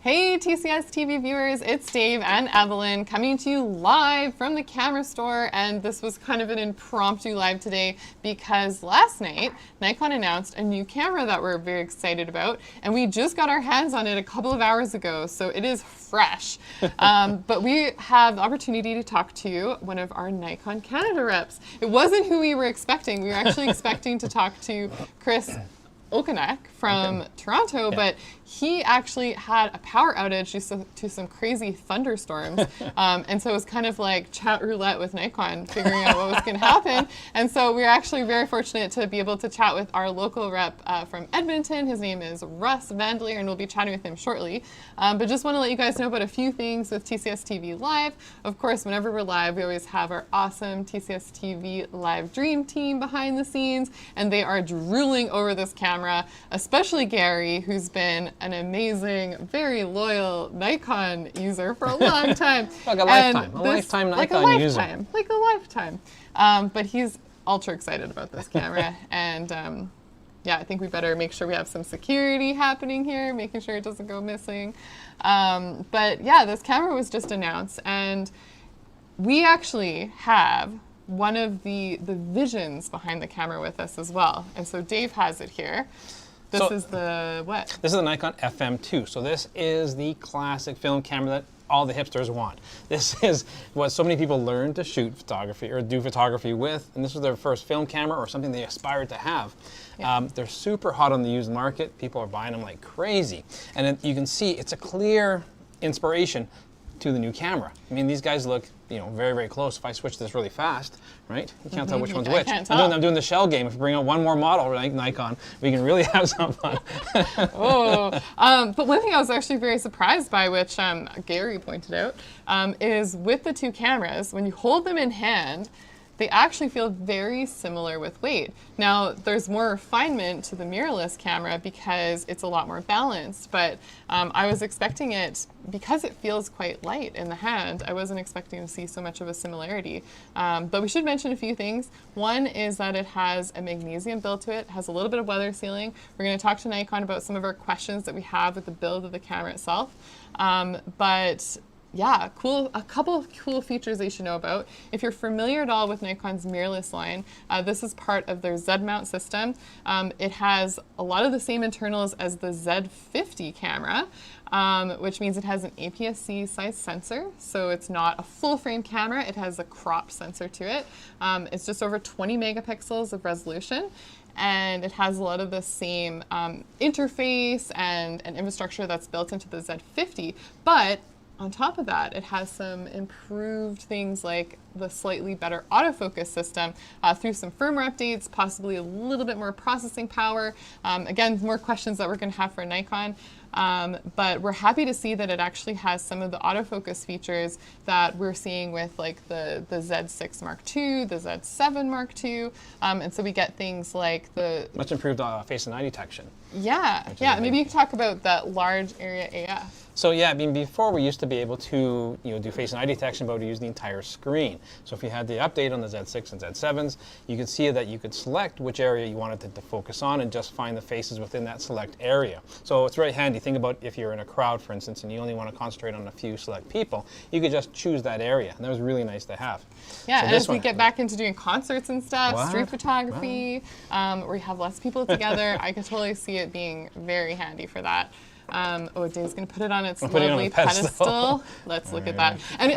Hey TCSTV viewers, it's Dave and Evelyn coming to you live from the camera store, and this was kind of an impromptu live today because last night Nikon announced a new camera that we're very excited about, and we just got our hands on it a couple of hours ago, so it is fresh. But we have the opportunity to talk to one of our Nikon Canada reps. It wasn't who we were expecting. We were actually expecting to talk to Chris Ogonek from Toronto, but he actually had a power outage due to some crazy thunderstorms. And so it was kind of like chat roulette with Nikon, figuring out what was going to happen. And so we were actually very fortunate to be able to chat with our local rep from Edmonton. His name is Russ Mandelier, and we'll be chatting with him shortly. But just want to let you guys know about a few things with TCSTV Live. Of course, whenever we're live, we always have our awesome TCSTV Live Dream team behind the scenes, and they are drooling over this camera, especially Gary, who's been an amazing, very loyal Nikon user for a long time. Like a lifetime Nikon user. Like a lifetime. But he's ultra excited about this camera, and yeah, I think we better make sure we have some security happening here, making sure it doesn't go missing. But yeah, this camera was just announced, and we actually have one of the visions behind the camera with us as well. And so Dave has it here. This is the what? This is the Nikon FM2. So this is the classic film camera that all the hipsters want. This is what so many people learn to shoot photography or do photography with, and this was their first film camera or something they aspired to have. Yeah. They're super hot on the used market. People are buying them like crazy. And you can see it's a clear inspiration to the new camera. I mean, these guys look, very, very close. If I switch this really fast, right, you can't tell which one's which. I'm doing the shell game. If we bring out one more model, like Nikon, we can really have some fun. But one thing I was actually very surprised by, which Gary pointed out, is with the two cameras, when you hold them in hand, they actually feel very similar with weight. Now, there's more refinement to the mirrorless camera because it's a lot more balanced, but I was expecting it, because it feels quite light in the hand, I wasn't expecting to see so much of a similarity. But we should mention a few things. One is that it has a magnesium build to it, has a little bit of weather sealing. We're going to talk to Nikon about some of our questions that we have with the build of the camera itself. But yeah, a couple of cool features that you should know about. If you're familiar at all with Nikon's mirrorless line, this is part of their Z mount system. It has a lot of the same internals as the Z50 camera, which means it has an APS-C size sensor, so it's not a full frame camera, it has a crop sensor to it. It's just over 20 megapixels of resolution, and it has a lot of the same interface and infrastructure that's built into the Z50, but on top of that, it has some improved things like the slightly better autofocus system through some firmware updates, possibly a little bit more processing power. Again, more questions that we're going to have for Nikon. But we're happy to see that it actually has some of the autofocus features that we're seeing with like the Z6 Mark II, the Z7 Mark II. And so we get things like the much improved face and eye detection. Yeah, maybe you could talk about that large area AF. So yeah, I mean, before we used to be able to do face and eye detection, but we use the entire screen. So if you had the update on the Z6 and Z7s, you could see that you could select which area you wanted it to focus on and just find the faces within that select area. So it's very handy. Think about if you're in a crowd, for instance, and you only want to concentrate on a few select people, you could just choose that area, and that was really nice to have. Yeah, so and as we get back into doing concerts and stuff, street photography, where you have less people together, I could totally see it being very handy for that. Dave's going to put it on its lovely pedestal. Let's look at that. And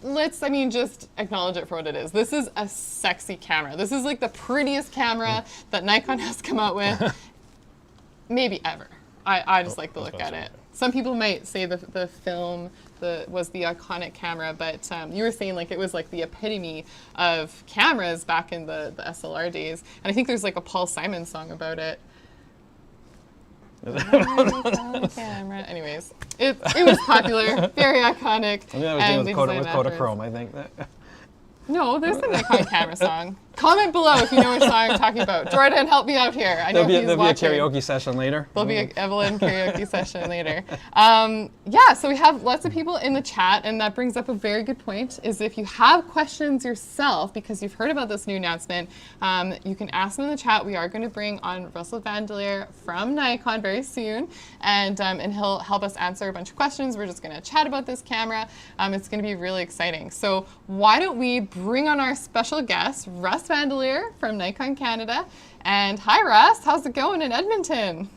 let's, I mean, just acknowledge it for what it is. This is a sexy camera. This is like the prettiest camera that Nikon has come out with, maybe ever. I just like to look at it. Some people might say the film was the iconic camera, but you were saying like it was like the epitome of cameras back in the SLR days. And I think there's like a Paul Simon song about it. Camera. Anyways, it was popular, very iconic. I was doing with Kodachrome, I think. No, there's a Nikon camera song. Comment below if you know which song I'm talking about. Jordan, help me out here. I know he's There'll watching. be a karaoke session later. There'll be an Evelyn karaoke session later. Yeah, so we have lots of people in the chat, and that brings up a very good point, is if you have questions yourself, because you've heard about this new announcement, you can ask them in the chat. We are going to bring on Russ Mandelier from Nikon very soon, and he'll help us answer a bunch of questions. We're just going to chat about this camera. It's going to be really exciting. So why don't we bring on our special guest, Russ Mandelier from Nikon Canada. And hi, Russ. How's it going in Edmonton?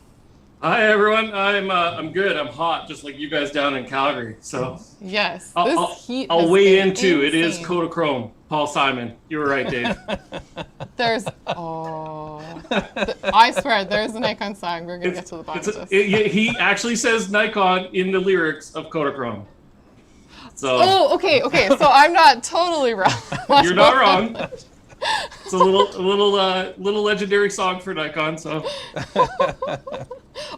Hi, everyone. I'm good. I'm hot, just like you guys down in Calgary. So yes, I'll weigh in too. It is Kodachrome. Paul Simon. You were right, Dave. I swear, there's a Nikon song. We're gonna get to the bottom of this. He actually says Nikon in the lyrics of Kodachrome. So. Oh, okay. So I'm not totally wrong. You're not wrong. It's a little legendary song for Nikon. So.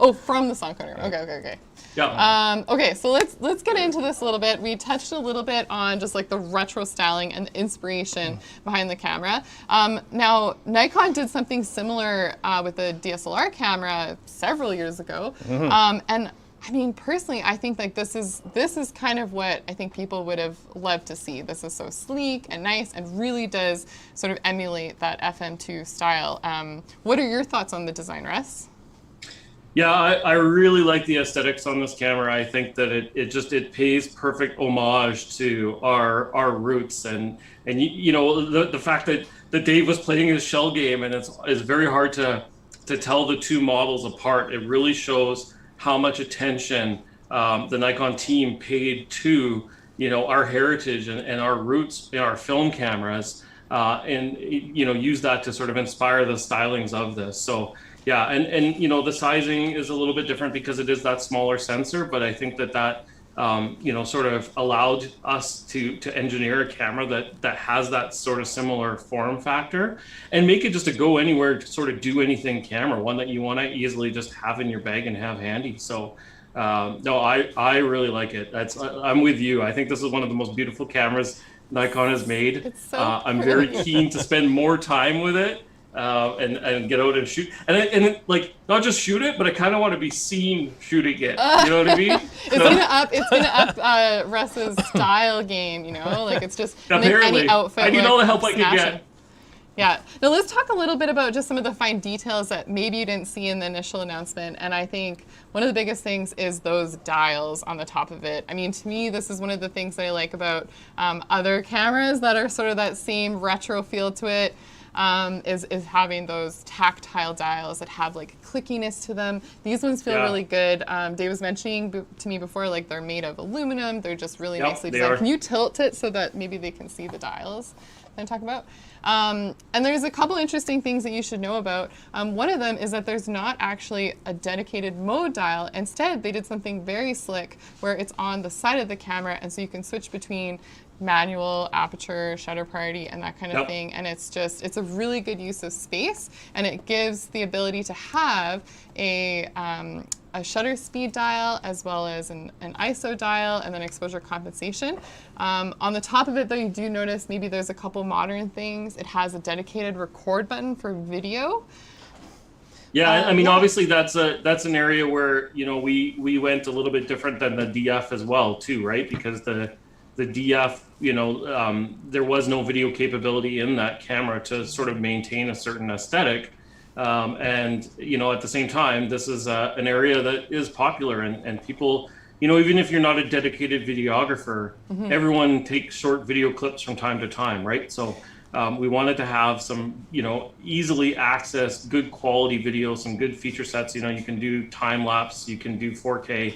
Oh, from the song Kodachrome. Okay. Yeah. Okay, so let's get into this a little bit. We touched a little bit on just like the retro styling and the inspiration behind the camera. Now, Nikon did something similar with the DSLR camera several years ago, and I mean, personally, I think like this is kind of what I think people would have loved to see. This is so sleek and nice, and really does sort of emulate that FM2 style. What are your thoughts on the design, Russ? Yeah, I really like the aesthetics on this camera. I think that it pays perfect homage to our roots, and you know the fact that Dave was playing his shell game, and it's very hard to tell the two models apart. It really shows how much attention the Nikon team paid to, you know, our heritage and our roots in our film cameras, and you know, use that to sort of inspire the stylings of this. So yeah, and you know, the sizing is a little bit different because it is that smaller sensor, but I think that you know, sort of allowed us to engineer a camera that has that sort of similar form factor and make it just a go anywhere, sort of do anything camera, one that you want to easily just have in your bag and have handy. So no, I really like it. I'm with you. I think this is one of the most beautiful cameras Nikon has made. It's so I'm very keen to spend more time with it. And get out and shoot, and like not just shoot it, but I kind of want to be seen shooting it. You know what I mean? It's gonna up Russ's style game. You know, like it's just apparently any outfit. I need all the help I can get. Yeah. Now let's talk a little bit about just some of the fine details that maybe you didn't see in the initial announcement. And I think one of the biggest things is those dials on the top of it. I mean, to me, this is one of the things that I like about other cameras that are sort of that same retro feel to it. Is having those tactile dials that have like clickiness to them. These ones feel really good. Dave was mentioning to me before, like they're made of aluminum. They're just really nicely designed. Can you tilt it so that maybe they can see the dials that I'm talking about? And there's a couple interesting things that you should know about. One of them is that there's not actually a dedicated mode dial. Instead, they did something very slick where it's on the side of the camera, and so you can switch between manual, aperture, shutter priority, and that kind of thing. And it's a really good use of space, and it gives the ability to have a shutter speed dial as well as an ISO dial and then exposure compensation. On the top of it though, you do notice maybe there's a couple modern things. It has a dedicated record button for video. Yeah, I mean, obviously that's an area where, you know, we went a little bit different than the DF as well too, right? Because the DF, you know, there was no video capability in that camera to sort of maintain a certain aesthetic. And, you know, at the same time, this is an area that is popular and people, you know, even if you're not a dedicated videographer, everyone takes short video clips from time to time, right? So we wanted to have some, you know, easily accessed, good quality video, some good feature sets. You know, you can do time lapse, you can do 4K.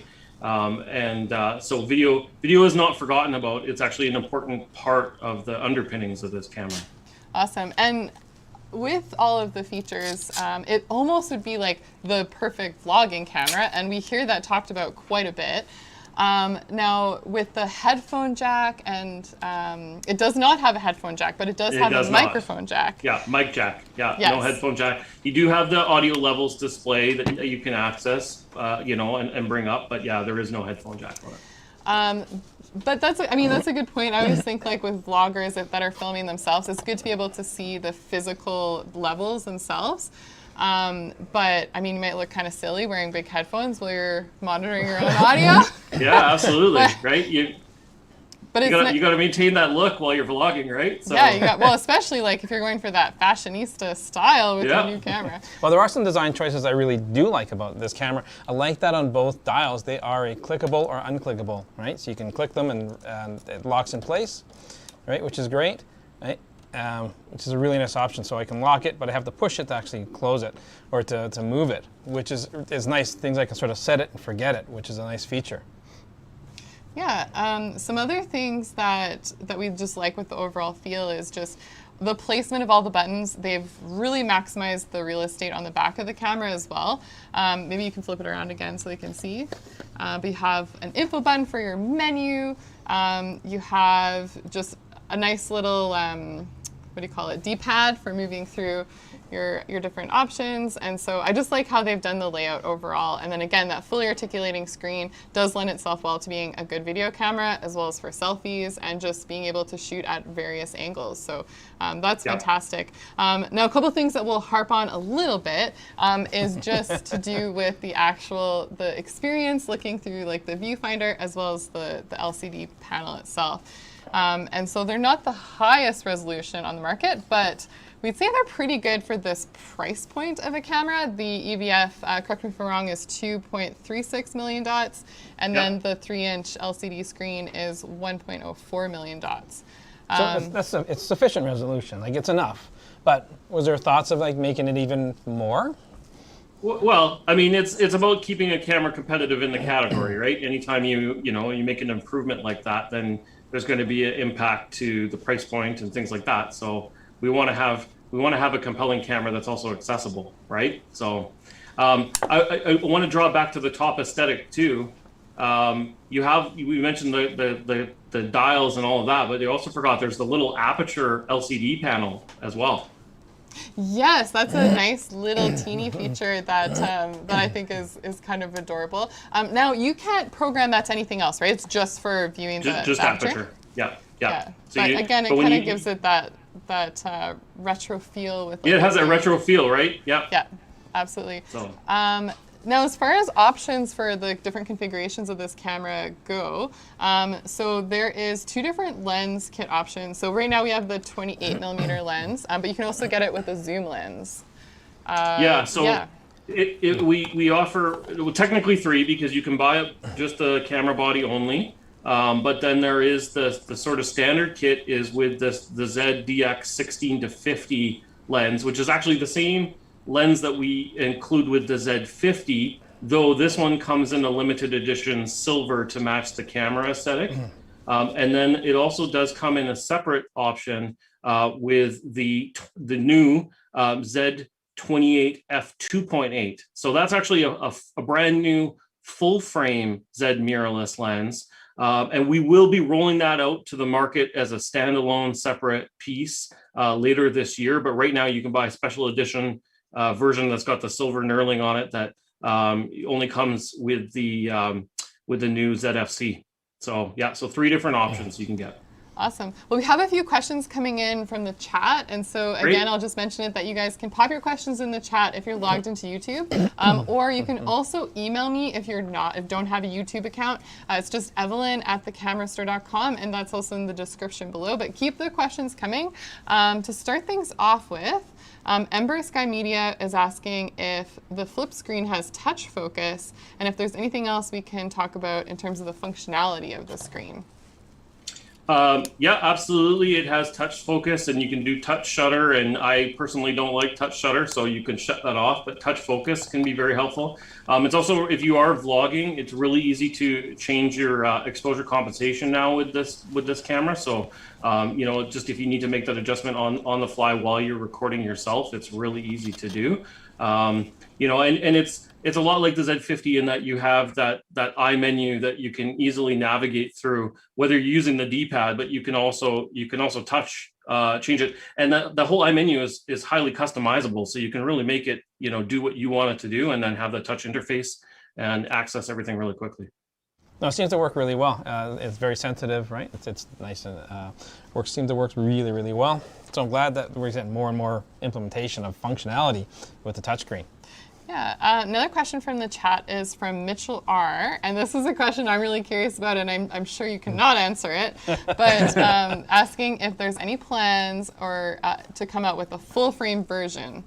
So video is not forgotten about. It's actually an important part of the underpinnings of this camera. Awesome. And with all of the features, it almost would be like the perfect vlogging camera, and we hear that talked about quite a bit. Now, with the headphone jack, and it does not have a headphone jack, but it does have a microphone jack. Yeah, mic jack. Yeah, yes. No headphone jack. You do have the audio levels display that you can access, you know, and bring up, but yeah, there is no headphone jack on it. But that's, I mean, that's a good point. I always think like with vloggers that are filming themselves, it's good to be able to see the physical levels themselves. But I mean, you might look kind of silly wearing big headphones while you're monitoring your own audio. Yeah, absolutely, right? But you gotta maintain that look while you're vlogging, right? So. Yeah, well, especially like if you're going for that fashionista style with your new camera. Well, there are some design choices I really do like about this camera. I like that on both dials, they are a clickable or unclickable, right? So you can click them and it locks in place, right? Which is great, right? Which is a really nice option. So I can lock it, but I have to push it to actually close it or to move it, which is nice. Things I can sort of set it and forget it, which is a nice feature. Yeah, some other things that we just like with the overall feel is just the placement of all the buttons. They've really maximized the real estate on the back of the camera as well. Maybe you can flip it around again so they can see. But you have an info button for your menu. You have just a nice little, what do you call it, D-pad for moving through your different options. And so I just like how they've done the layout overall. And then again, that fully articulating screen does lend itself well to being a good video camera as well as for selfies and just being able to shoot at various angles. So that's fantastic. Now, a couple of things that we'll harp on a little bit is just to do with the experience looking through like the viewfinder as well as the LCD panel itself. And so they're not the highest resolution on the market, but we'd say they're pretty good for this price point of a camera. The EVF, correct me if I'm wrong, is 2.36 million dots, and then the 3-inch LCD screen is 1.04 million dots. So it's sufficient resolution, like it's enough. But was there thoughts of like making it even more? Well, I mean, it's about keeping a camera competitive in the category, right? Anytime you make an improvement like that, then there's going to be an impact to the price point and things like that. So we want to have a compelling camera that's also accessible, right? So I want to draw back to the top aesthetic too. We mentioned the dials and all of that, but they also forgot there's the little Aperture Lcd panel as well. Yes, that's a nice little teeny feature that I think is kind of adorable. Now you can't program that to anything else, right? It's just for viewing just the Aperture. Yeah. So but again, it kind of gives it that retro feel with. Yeah, it has that retro feel, right? Yeah. Yeah, absolutely. So. Now, as far as options for the different configurations of this camera go, so there is 2 different lens kit options. So right now we have the 28mm lens, but you can also get it with a zoom lens. We offer technically 3 because you can buy just the camera body only. But then there is the sort of standard kit is with the Z DX 16 to 50 lens, which is actually the same lens that we include with the Z50, though this one comes in a limited edition silver to match the camera aesthetic. And then it also does come in a separate option with the new Z28 f2.8. So that's actually a brand new full frame Z mirrorless lens. And we will be rolling that out to the market as a standalone separate piece later this year. But right now you can buy a special edition version that's got the silver knurling on it that only comes with the new ZFC. So yeah, so 3 different options you can get. Awesome. Well, we have a few questions coming in from the chat. And so again, I'll just mention it that you guys can pop your questions in the chat if you're logged into YouTube. Or you can also email me if don't have a YouTube account. It's just Evelyn@thecamerastore.com, and that's also in the description below. But keep the questions coming. To start things off with, Ember Sky Media is asking if the flip screen has touch focus and if there's anything else we can talk about in terms of the functionality of the screen. Yeah, absolutely. It has touch focus and you can do touch shutter, and I personally don't like touch shutter, so you can shut that off, but touch focus can be very helpful. It's also, if you are vlogging, it's really easy to change your exposure compensation now with this camera. So, just if you need to make that adjustment on the fly while you're recording yourself, it's really easy to do. And it's a lot like the Z50 in that you have that eye menu that you can easily navigate through, whether you're using the D-pad, but you can also touch, change it. And the whole eye menu is highly customizable. So you can really make it, do what you want it to do and then have the touch interface and access everything really quickly. No, it seems to work really well. It's very sensitive, right? It's nice and seems to work really, really well. So I'm glad that we're getting more and more implementation of functionality with the touchscreen. Yeah, another question from the chat is from Mitchell R. And this is a question I'm really curious about, and I'm sure you cannot answer it, but asking if there's any plans or to come out with a full frame version.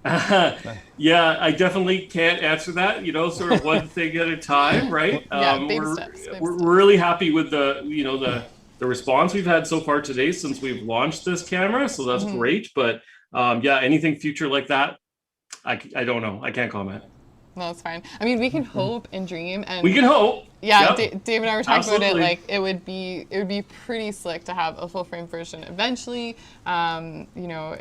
Yeah, I definitely can't answer that. You know, sort of one thing at a time, right? Yeah, baby steps. We're really happy with the the response we've had so far today since we've launched this camera, so that's great. But yeah, anything future like that, I don't know. I can't comment. No, that's fine. I mean, we can hope and dream, and we can hope. Yeah, yep. Dave and I were talking Absolutely. about it. Like, it would be pretty slick to have a full frame version eventually. You know,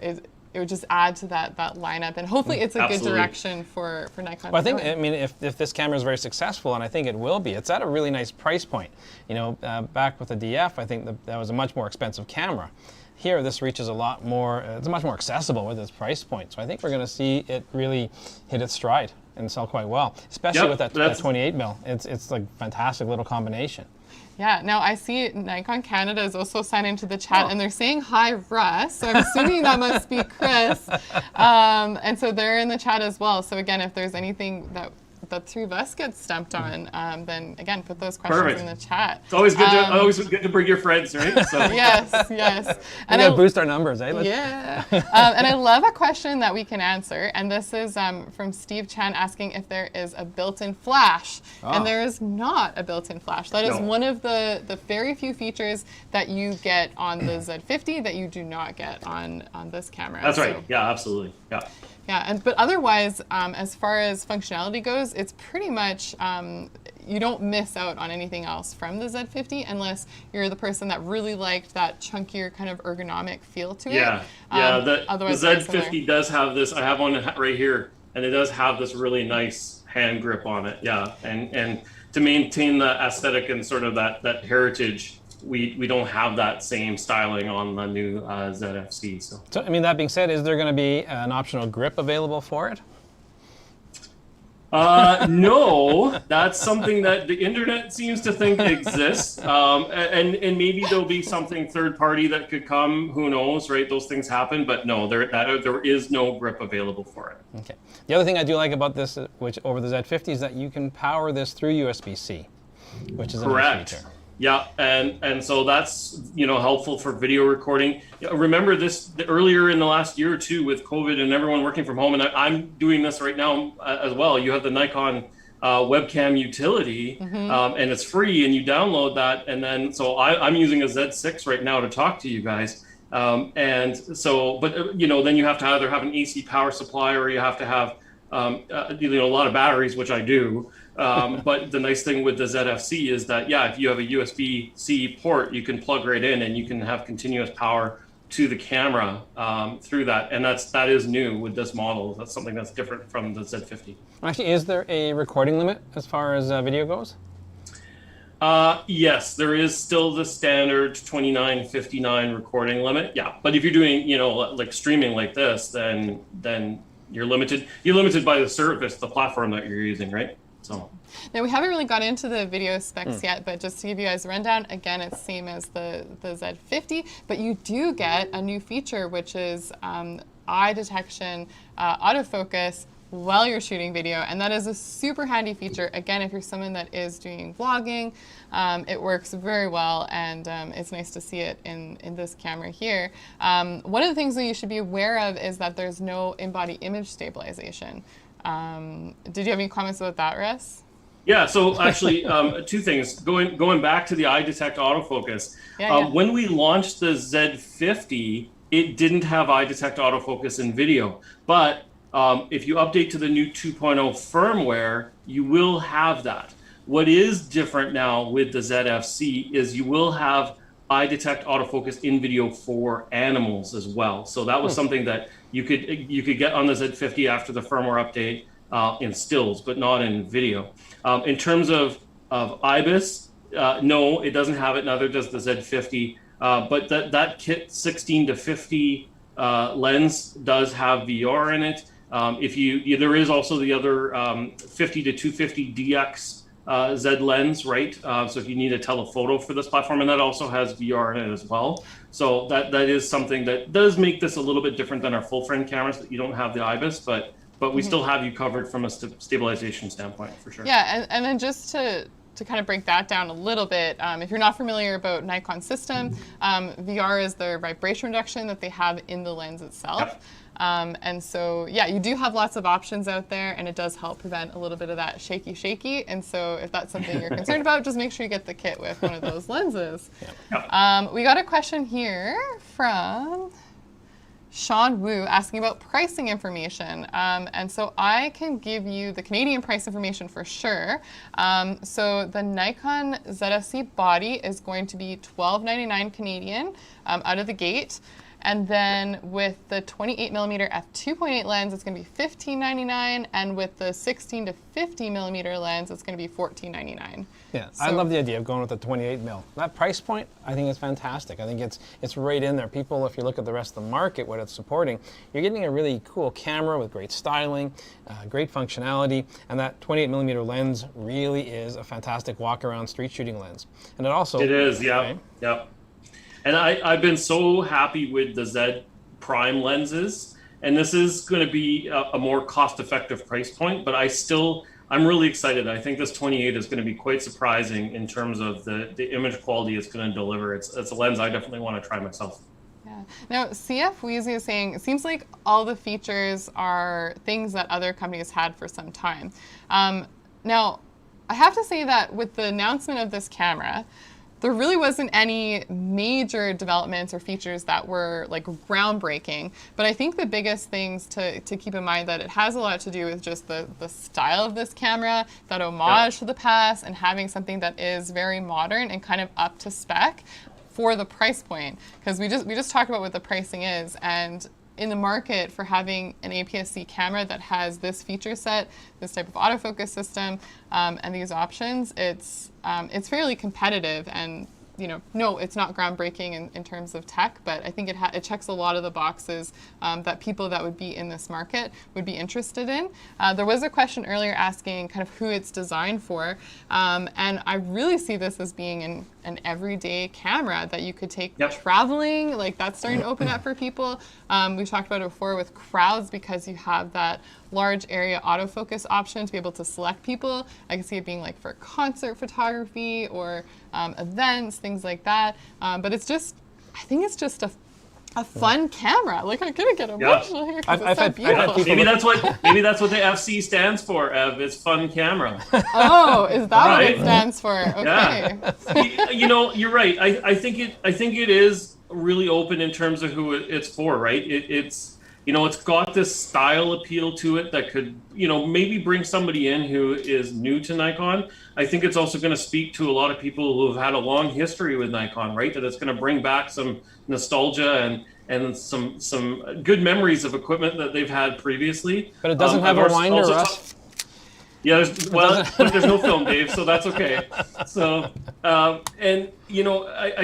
it would just add to that lineup, and hopefully it's a Absolutely. good direction for Nikon. Well, I mean, if this camera is very successful, and I think it will be, it's at a really nice price point. You know, back with the DF, I think that was a much more expensive camera. Here, this reaches a lot more, it's much more accessible with its price point. So I think we're going to see it really hit its stride and sell quite well, especially with that 28 mil. It's like a fantastic little combination. Yeah, now I see Nikon Canada is also signed into the chat, and they're saying hi, Russ. So I'm assuming that must be Chris. And so they're in the chat as well. So again, if there's anything that the three of us get stumped on, then again, put those questions in the chat. It's always good to bring your friends, right? So. Yes. And we gotta boost our numbers, eh? Yeah. And I love a question that we can answer, and this is from Steve Chan asking if there is a built-in flash, and there is not a built-in flash. That is one of the very few features that you get on the Z50 that you do not get on this camera. That's right. Yeah, absolutely. Yeah. Yeah, but otherwise, as far as functionality goes, it's pretty much, you don't miss out on anything else from the Z50 unless you're the person that really liked that chunkier kind of ergonomic feel to it. Yeah, the Z50 does have this, I have one right here, and it does have this really nice hand grip on it, yeah. And to maintain the aesthetic and sort of that heritage, we don't have that same styling on the new ZFC. So I mean, that being said, is there going to be an optional grip available for it? No, that's something that the internet seems to think exists, and maybe there'll be something third party that could come. Who knows, right? Those things happen, but no, there is no grip available for it. Okay. The other thing I do like about this, which over the Z50, is that you can power this through USB-C, which is a nice feature. Yeah, and so that's helpful for video recording. Remember this earlier in the last year or two with COVID and everyone working from home, and I'm doing this right now as well. You have the Nikon webcam utility, and it's free, and you download that, and then so I'm using a Z6 right now to talk to you guys, and so but then you have to either have an AC power supply or you have to have a lot of batteries, which I do. But the nice thing with the ZFC is that, if you have a USB-C port, you can plug right in and you can have continuous power to the camera through that. And that is new with this model. That's something that's different from the Z50. Actually, is there a recording limit as far as video goes? Yes, there is still the standard 2959 recording limit. Yeah, but if you're doing, like streaming like this, then you're limited. You're limited by the service, the platform that you're using, right? So. Now, we haven't really got into the video specs yet, but just to give you guys a rundown, again, it's same as the Z50, but you do get a new feature, which is eye detection, autofocus while you're shooting video, and that is a super handy feature. Again, if you're someone that is doing vlogging, it works very well, and it's nice to see it in this camera here. One of the things that you should be aware of is that there's no in-body image stabilization. Did you have any comments about that, Russ? Yeah, so actually, two things. Going back to the eye detect autofocus. When we launched the Z50, it didn't have eye detect autofocus in video. But if you update to the new 2.0 firmware, you will have that. What is different now with the ZFC is you will have eye detect autofocus in video for animals as well. So that was something that you could get on the Z50 after the firmware update in stills, but not in video. In terms of IBIS, no, it doesn't have it. Neither does the Z50. But that kit 16 to 50 lens does have VR in it. There is also the other 50 to 250 DX Z lens, right? So if you need a telephoto for this platform, and that also has VR in it as well. So that is something that does make this a little bit different than our full frame cameras, that you don't have the IBIS, but we still have you covered from a stabilization standpoint, for sure. Yeah, and then just to kind of break that down a little bit, if you're not familiar about Nikon system, VR is their vibration reduction that they have in the lens itself. Yep. And so, yeah, you do have lots of options out there, and it does help prevent a little bit of that shaky. And so if that's something you're concerned about, just make sure you get the kit with one of those lenses. Yep. We got a question here from Sean Wu asking about pricing information. And so I can give you the Canadian price information for sure. So the Nikon ZFC body is going to be $12.99 Canadian out of the gate. And then with the 28mm f2.8 lens, it's going to be $15.99, and with the 16 to 50mm lens, it's going to be $14.99. Yeah, so I love the idea of going with the 28mm. That price point, I think is fantastic. I think it's right in there. People, if you look at the rest of the market, what it's supporting, you're getting a really cool camera with great styling, great functionality, and that 28mm lens really is a fantastic walk-around street shooting lens. And it also... It is, yeah. Right? Yep. And I've been so happy with the Z Prime lenses, and this is going to be a more cost-effective price point, but I'm really excited. I think this 28 is going to be quite surprising in terms of the image quality it's going to deliver. It's a lens I definitely want to try myself. Yeah. Now, CF Wheezy is saying, it seems like all the features are things that other companies had for some time. Now, I have to say that with the announcement of this camera, there really wasn't any major developments or features that were like groundbreaking, but I think the biggest things to keep in mind that it has a lot to do with just the style of this camera, that homage to the past, and having something that is very modern and kind of up to spec for the price point. Because we just talked about what the pricing is, and in the market for having an APS-C camera that has this feature set, this type of autofocus system, and these options, it's fairly competitive. And no, it's not groundbreaking in terms of tech, but I think it checks a lot of the boxes that people that would be in this market would be interested in. There was a question earlier asking kind of who it's designed for, and I really see this as being an everyday camera that you could take traveling. Like, that's starting to open up for people. We've talked about it before with crowds, because you have that large area autofocus option to be able to select people. I can see it being like for concert photography or events, things like that. But I think it's just a fun camera. Like, I'm gonna get emotional here because it's so beautiful. Maybe that's what the FC stands for, Ev. It's fun camera. Oh, is that what it stands for? Okay. Yeah. You're right. I think it is really open in terms of who it's for, right? It's got this style appeal to it that could, maybe bring somebody in who is new to Nikon. I think it's also going to speak to a lot of people who have had a long history with Nikon, right? That it's going to bring back some nostalgia and some good memories of equipment that they've had previously. But it doesn't have a winder, Russ. Yeah, there's no film, Dave, so that's okay. So, I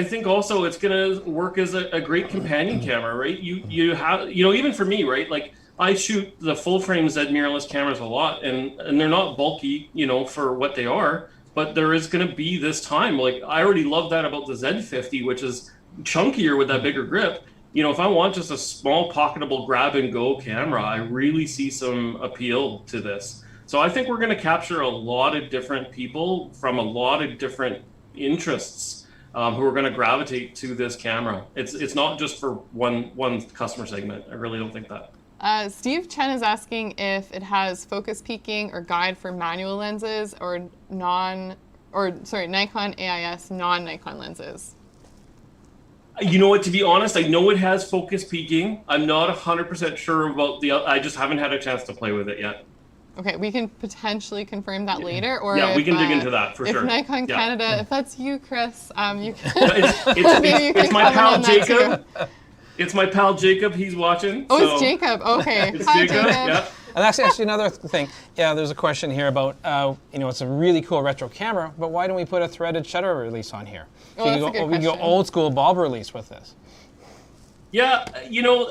think also it's going to work as a great companion camera, right? You have, even for me, right? Like, I shoot the full frame Z mirrorless cameras a lot, and they're not bulky, for what they are, but there is going to be this time. Like, I already love that about the Z50, which is chunkier with that bigger grip. If I want just a small pocketable grab and go camera, I really see some appeal to this. So I think we're going to capture a lot of different people from a lot of different interests who are going to gravitate to this camera. It's not just for one customer segment. I really don't think that. Steve Chen is asking if it has focus peaking or guide for manual lenses or Nikon AIS non-Nikon lenses. You know what, to be honest, I know it has focus peaking. I'm not 100% sure about I just haven't had a chance to play with it yet. Okay, we can potentially confirm that later, or we can dig into that for sure. If Nikon Canada, if that's you, Chris, you can. It's my pal Jacob. It's my pal Jacob. He's watching. Oh, so. It's Jacob. Okay. Hi, Jacob. Yeah. And actually another thing. Yeah, there's a question here about it's a really cool retro camera, but why don't we put a threaded shutter release on here? Oh, that's a good question. We can go old school bulb release with this. Yeah,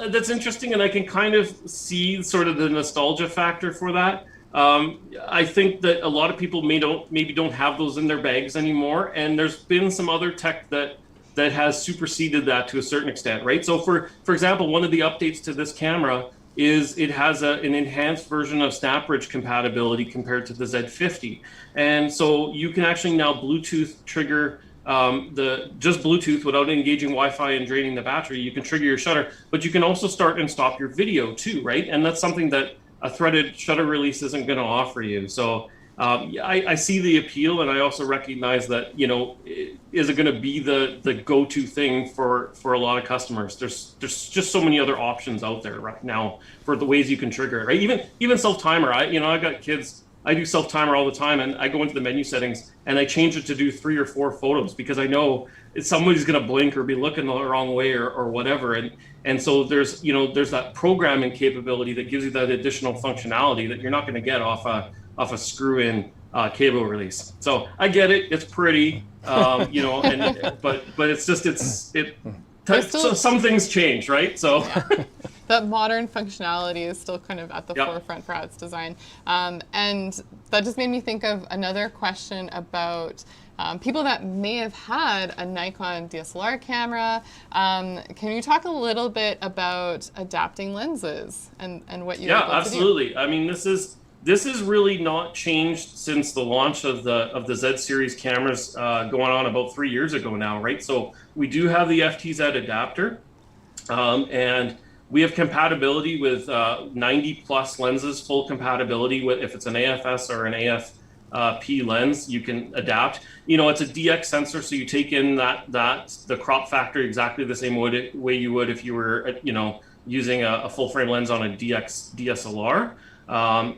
that's interesting, and I can kind of see sort of the nostalgia factor for that. I think that a lot of people maybe don't have those in their bags anymore, and there's been some other tech that has superseded that to a certain extent, right? So for example, one of the updates to this camera is it has an enhanced version of Snapbridge compatibility compared to the Z50, and so you can actually now Bluetooth trigger just Bluetooth without engaging Wi-Fi and draining the battery. You can trigger your shutter, but you can also start and stop your video too, right? And that's something that a threaded shutter release isn't going to offer you. So I see the appeal, and I also recognize that, you know, is it going to be the go-to thing for a lot of customers? There's just so many other options out there right now for the ways you can trigger it, right? Even self-timer. I got kids. I do self-timer all the time, and I go into the menu settings and I change it to do 3 or 4 photos because I know somebody's going to blink or be looking the wrong way or whatever. And so there's that programming capability that gives you that additional functionality that you're not going to get off a screw-in cable release. So I get it; it's pretty, but it's just so some things change, right? So. Yeah. That modern functionality is still kind of at the forefront for how it's designed. And that just made me think of another question about people that may have had a Nikon DSLR camera. Can you talk a little bit about adapting lenses and what you're able to do? Yeah, absolutely. I mean, this is really not changed since the launch of the Z series cameras going on about 3 years ago now, right? So we do have the Ftz Adapter, and we have compatibility with 90 plus lenses, full compatibility with, if it's an AFS or an AFP lens, you can adapt. You know, it's a DX sensor, so you take in the crop factor exactly the same way you would if you were, using a full frame lens on a DSLR.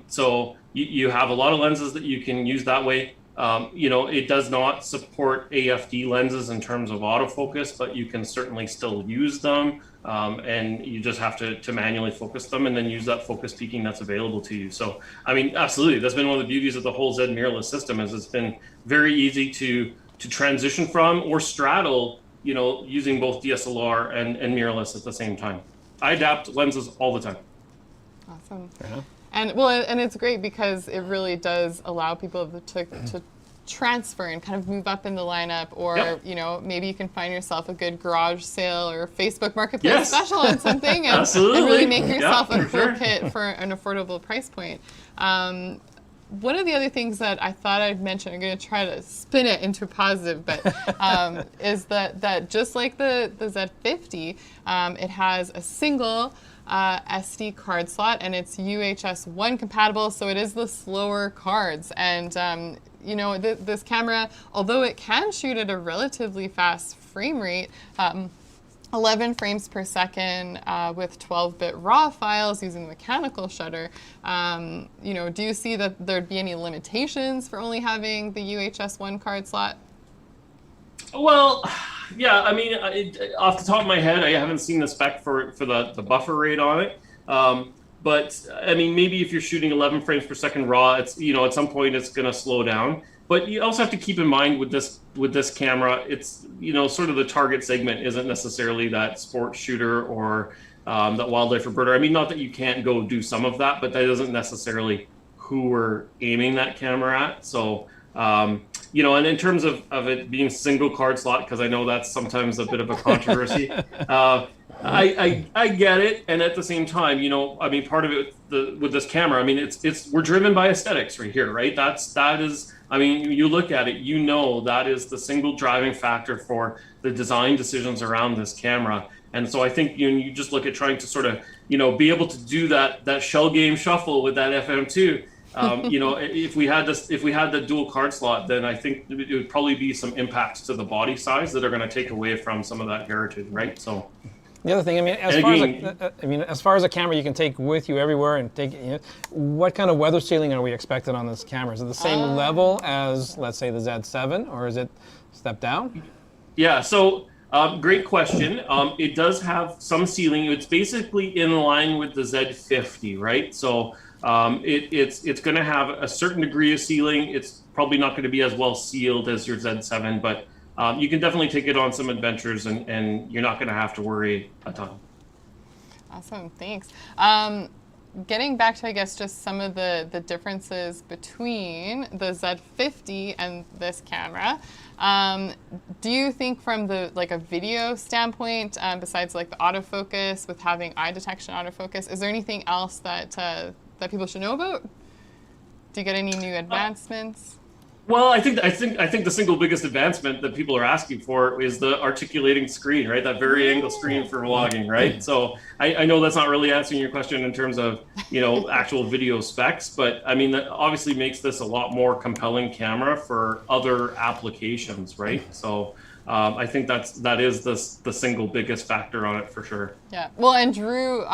So you have a lot of lenses that you can use that way. It does not support AFD lenses in terms of autofocus, but you can certainly still use them. And you just have to manually focus them and then use that focus peaking that's available to you. So, I mean, absolutely, that's been one of the beauties of the whole Z mirrorless system is it's been very easy to transition from or straddle, using both DSLR and mirrorless at the same time. I adapt lenses all the time. Awesome. Yeah. And it's great because it really does allow people to transfer and kind of move up in the lineup, or maybe you can find yourself a good garage sale or Facebook Marketplace special on something, and really make yourself a cool kit for an affordable price point. One of the other things that I thought I'd mention, I'm going to try to spin it into positive, but is that just like the Z50, it has a single SD card slot, and it's UHS 1 compatible, so it is the slower cards. And this camera, although it can shoot at a relatively fast frame rate, 11 frames per second with 12-bit RAW files using the mechanical shutter, do you see that there'd be any limitations for only having the UHS 1 card slot? Well, yeah, I mean, off the top of my head, I haven't seen the spec for the buffer rate on it. But I mean, maybe if you're shooting 11 frames per second RAW, it's at some point it's going to slow down. But you also have to keep in mind with this camera, it's sort of the target segment isn't necessarily that sports shooter or that wildlife or birder. I mean, not that you can't go do some of that, but that isn't necessarily who we're aiming that camera at. So. And in terms of it being single card slot, because I know that's sometimes a bit of a controversy, I get it. And at the same time, I mean, part of it with this camera, I mean, we're driven by aesthetics right here, right? That is, I mean, you look at it, that is the single driving factor for the design decisions around this camera. And so I think you just look at trying to sort of, be able to do that shell game shuffle with that FM2. If we had the dual card slot, then I think it would probably be some impacts to the body size that are going to take away from some of that heritage, right? So the other thing, I mean, as far as a camera you can take with you everywhere and take, what kind of weather sealing are we expecting on this camera? Is it the same level as, let's say, the Z7, or is it step down? Yeah. So. Great question. It does have some sealing. It's basically in line with the Z50, right? So it's going to have a certain degree of sealing. It's probably not going to be as well sealed as your Z7, but you can definitely take it on some adventures, and you're not going to have to worry a ton. Awesome, thanks. getting back to, I guess, just some of the differences between the Z50 and this camera, do you think from the a video standpoint, besides like the autofocus with having eye detection autofocus, is there anything else that that people should know about? Do you get any new advancements? Well, I think the single biggest advancement that people are asking for is the articulating screen, right? That vari-angle screen for vlogging, right? So I know that's not really answering your question in terms of actual video specs, but I mean that obviously makes this a lot more compelling camera for other applications, right? So I think that is the single biggest factor on it for sure. Yeah. Well, and Drew,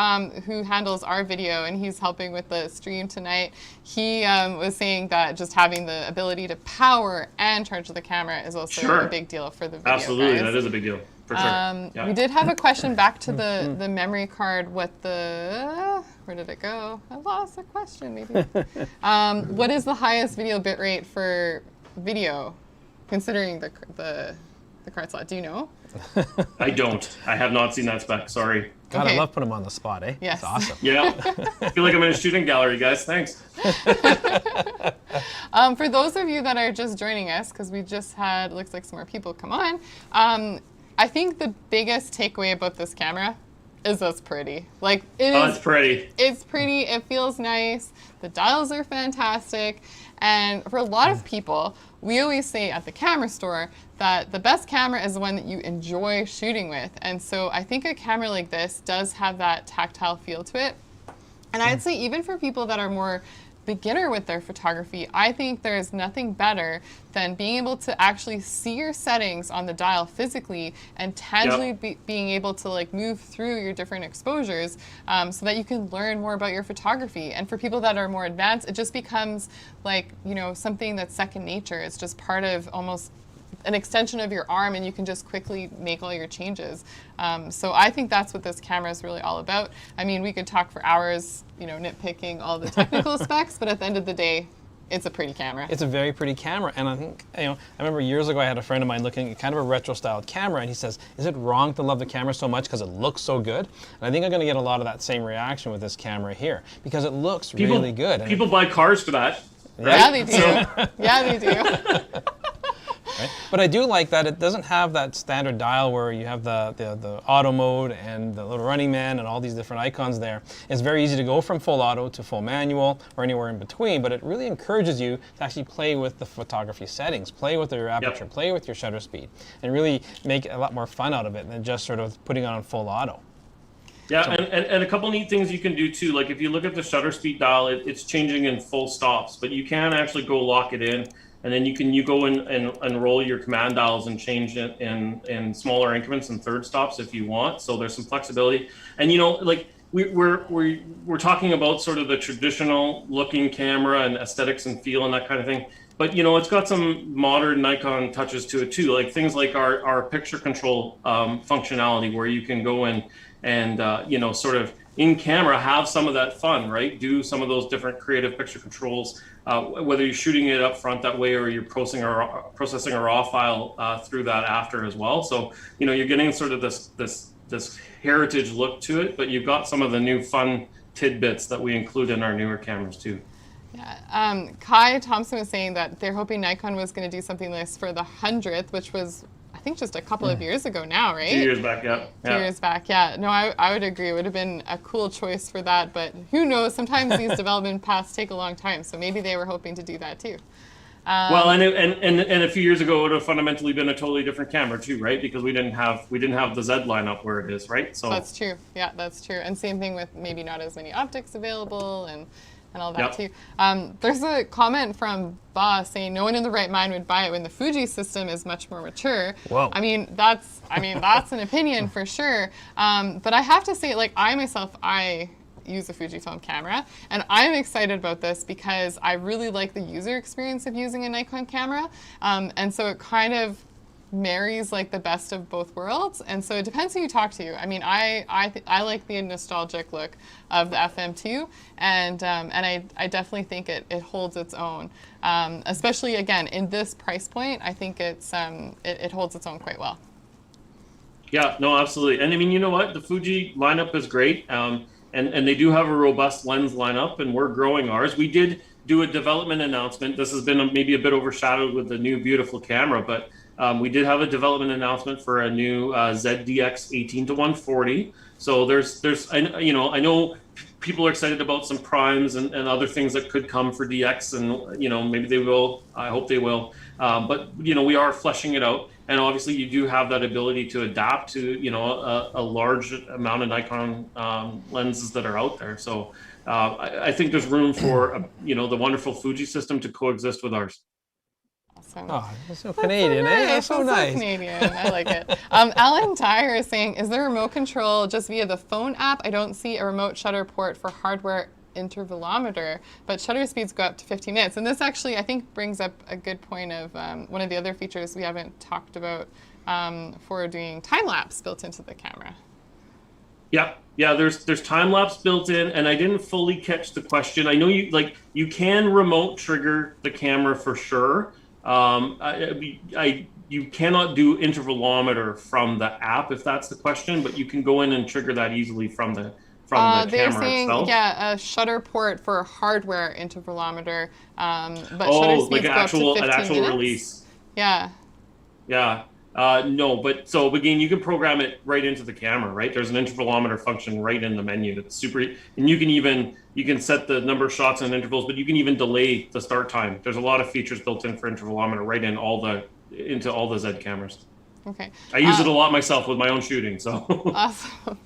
who handles our video, and he's helping with the stream tonight, he was saying that just having the ability to power and charge the camera is also a big deal for the video. Absolutely, guys. that is a big deal for sure. Yeah. We did have a question back to the memory card. Where did it go? I lost the question. Maybe. What is the highest video bitrate for video, considering the card slot? Do you know? I don't. I have not seen that spec. Sorry. God, Okay. I love putting them on the spot, eh? Yes. That's awesome. Yeah. I feel like I'm in a shooting gallery, guys. Thanks. For those of you that are just joining us, because we just had, looks like some more people come on, I think the biggest takeaway about this camera is it's pretty. Like, It's pretty. It's pretty. It feels nice. The dials are fantastic. And for a lot of people, we always say at the camera store that the best camera is the one that you enjoy shooting with. And so I think a camera like this does have that tactile feel to it. And I'd say even for people that are more beginner with their photography, I think there's nothing better than being able to actually see your settings on the dial physically and tangibly being able to move through your different exposures so that you can learn more about your photography. And for people that are more advanced, it just becomes something that's second nature. It's just part of almost an extension of your arm, and you can just quickly make all your changes. So I think that's what this camera is really all about. I mean, we could talk for hours, nitpicking all the technical specs, but at the end of the day, it's a pretty camera. It's a very pretty camera, and I think, I remember years ago I had a friend of mine looking at kind of a retro-styled camera, and he says, is it wrong to love the camera so much because it looks so good? And I think I'm going to get a lot of that same reaction with this camera here, because it looks really good. People buy cars for that. Right? Yeah, they do. Yeah, they do. Right? But I do like that it doesn't have that standard dial where you have the auto mode and the little running man and all these different icons there. It's very easy to go from full auto to full manual or anywhere in between, but it really encourages you to actually play with the photography settings, play with your aperture, play with your shutter speed, and really make a lot more fun out of it than just sort of putting it on full auto. Yeah, so, and a couple neat things you can do too. Like if you look at the shutter speed dial, it's changing in full stops, but you can actually go lock it in. And then you go in and roll your command dials and change it in smaller increments and third stops if you want. So there's some flexibility. And we're talking about sort of the traditional looking camera and aesthetics and feel and that kind of thing. But it's got some modern Nikon touches to it too, like things like our picture control functionality, where you can go in and sort of in camera have some of that fun, right? Do some of those different creative picture controls, whether you're shooting it up front that way or you're processing a raw file through that after as well. So you're getting sort of this heritage look to it, but you've got some of the new fun tidbits that we include in our newer cameras too. Yeah, Kai Thompson was saying that they're hoping Nikon was going to do something like this for the 100th, which was, I think, just a couple of years ago now, right? 2 years back, yeah. 2 years back, yeah. No, I would agree. It would have been a cool choice for that, but who knows? Sometimes these development paths take a long time, so maybe they were hoping to do that too. Well, and a few years ago, it would have fundamentally been a totally different camera too, right? Because we didn't have the Z lineup where it is, right? So that's true. Yeah, that's true. And same thing with maybe not as many optics available and all that too. There's a comment from Boss saying no one in the right mind would buy it when the Fuji system is much more mature. Whoa. I mean that's an opinion for sure. But I have to say, I use a Fujifilm camera, and I'm excited about this because I really like the user experience of using a Nikon camera, and so it kind of marries like the best of both worlds. And so it depends who you talk to. I mean, I like the nostalgic look of the FM2, and I definitely think it holds its own, especially again in this price point. I think it holds its own quite well. Yeah, no, absolutely. And I mean, you know what? The Fuji lineup is great. and they do have a robust lens lineup, and we're growing ours. We did do a development announcement. This has been maybe a bit overshadowed with the new beautiful camera, but we did have a development announcement for a new ZDX 18-140. So I know people are excited about some primes and other things that could come for DX, and maybe they will. I hope they will. But we are fleshing it out, and obviously you do have that ability to adapt to a large amount of Nikon lenses that are out there. So I think there's room for the wonderful Fuji system to coexist with ours. Awesome. Oh, that's so Canadian, eh? That's so nice. So Canadian. I like it. Alan Dyer is saying, is there remote control just via the phone app? I don't see a remote shutter port for hardware intervalometer, but shutter speeds go up to 15 minutes. And this actually, I think, brings up a good point of one of the other features we haven't talked about for doing time lapse built into the camera. Yeah, there's time lapse built in, and I didn't fully catch the question. I know you can remote trigger the camera for sure. You cannot do intervalometer from the app if that's the question, but you can go in and trigger that easily from the camera itself. Yeah, a shutter port for hardware intervalometer, but shutter speeds go up to 15 an actual minutes. release. Yeah. Yeah. No, but so again, you can program it right into the camera, right? There's an intervalometer function right in the menu that's super, and you can set the number of shots and intervals, but you can even delay the start time. There's a lot of features built in for intervalometer right into all the Z cameras. Okay. I use it a lot myself with my own shooting, so. Awesome.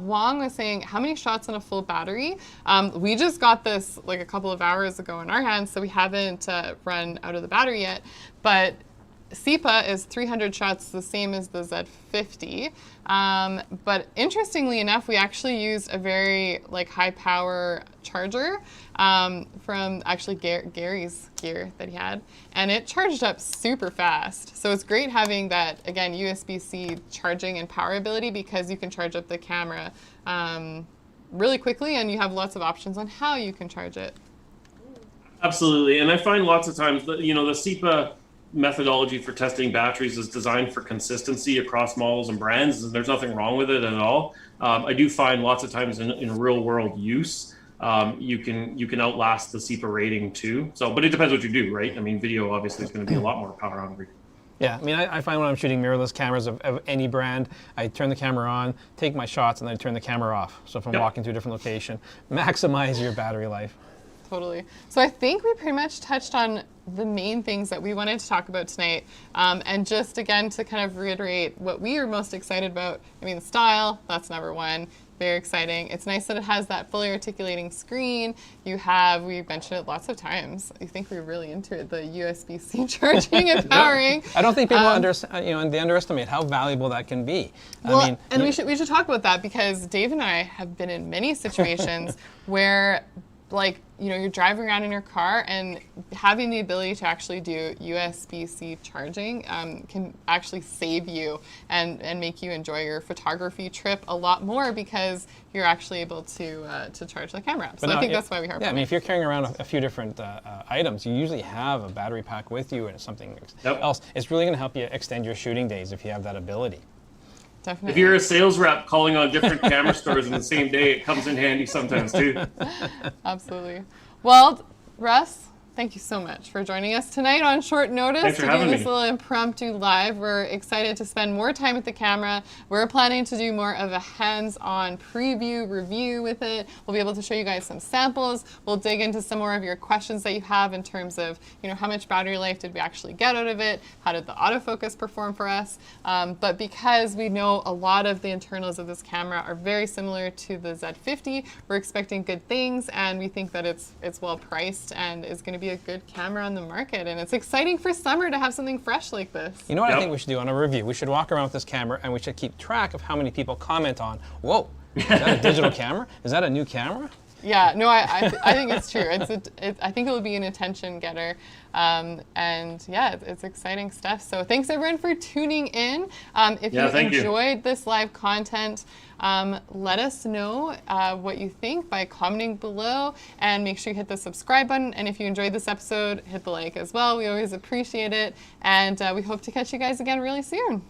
Wong was saying, how many shots on a full battery? We just got this like a couple of hours ago in our hands, so we haven't run out of the battery yet, but SEPA is 300 shots, the same as the Z50. But interestingly enough, we actually used a very high power charger from actually Gary's gear that he had, and it charged up super fast. So it's great having that, again, USB-C charging and power ability, because you can charge up the camera really quickly, and you have lots of options on how you can charge it. Absolutely, and I find lots of times that the SEPA methodology for testing batteries is designed for consistency across models and brands, and there's nothing wrong with it at all. I do find lots of times in real world use, you can outlast the SEPA rating too. So, but it depends what you do, right? I mean, video obviously is going to be a lot more power hungry. Yeah, I mean, I find when I'm shooting mirrorless cameras of any brand, I turn the camera on, take my shots, and then I turn the camera off. So if I'm walking to a different location, maximize your battery life. Totally. So I think we pretty much touched on the main things that we wanted to talk about tonight. And just again, to kind of reiterate what we are most excited about, I mean, the style, that's number one. Very exciting. It's nice that it has that fully articulating screen. We mentioned it lots of times. I think we're really into it, the USB-C charging and powering. I don't think people they underestimate how valuable that can be. Well, we should talk about that, because Dave and I have been in many situations where you're driving around in your car, and having the ability to actually do USB-C charging can actually save you and make you enjoy your photography trip a lot more, because you're actually able to charge the camera up. So I think that's why we harp on it. I mean, if you're carrying around a few different items, you usually have a battery pack with you and something else. It's really going to help you extend your shooting days if you have that ability. Definitely. If you're a sales rep calling on different camera stores in the same day, it comes in handy sometimes too. Absolutely. Well, Russ, thank you so much for joining us tonight on short notice to do this little impromptu live. We're excited to spend more time with the camera. We're planning to do more of a hands-on preview review with it. We'll be able to show you guys some samples. We'll dig into some more of your questions that you have in terms of, how much battery life did we actually get out of it? How did the autofocus perform for us? But because we know a lot of the internals of this camera are very similar to the Z50, we're expecting good things, and we think that it's well priced and is going to be a good camera on the market, and it's exciting for summer to have something fresh like this. You know what I think we should do on a review? We should walk around with this camera, and we should keep track of how many people comment on, whoa, is that a digital camera? Is that a new camera? Yeah, no, I think it's true. I think it will be an attention getter. And yeah, it's exciting stuff. So thanks everyone for tuning in. If you enjoyed this live content, let us know what you think by commenting below, and make sure you hit the subscribe button. And if you enjoyed this episode, hit the like as well. We always appreciate it. And we hope to catch you guys again really soon.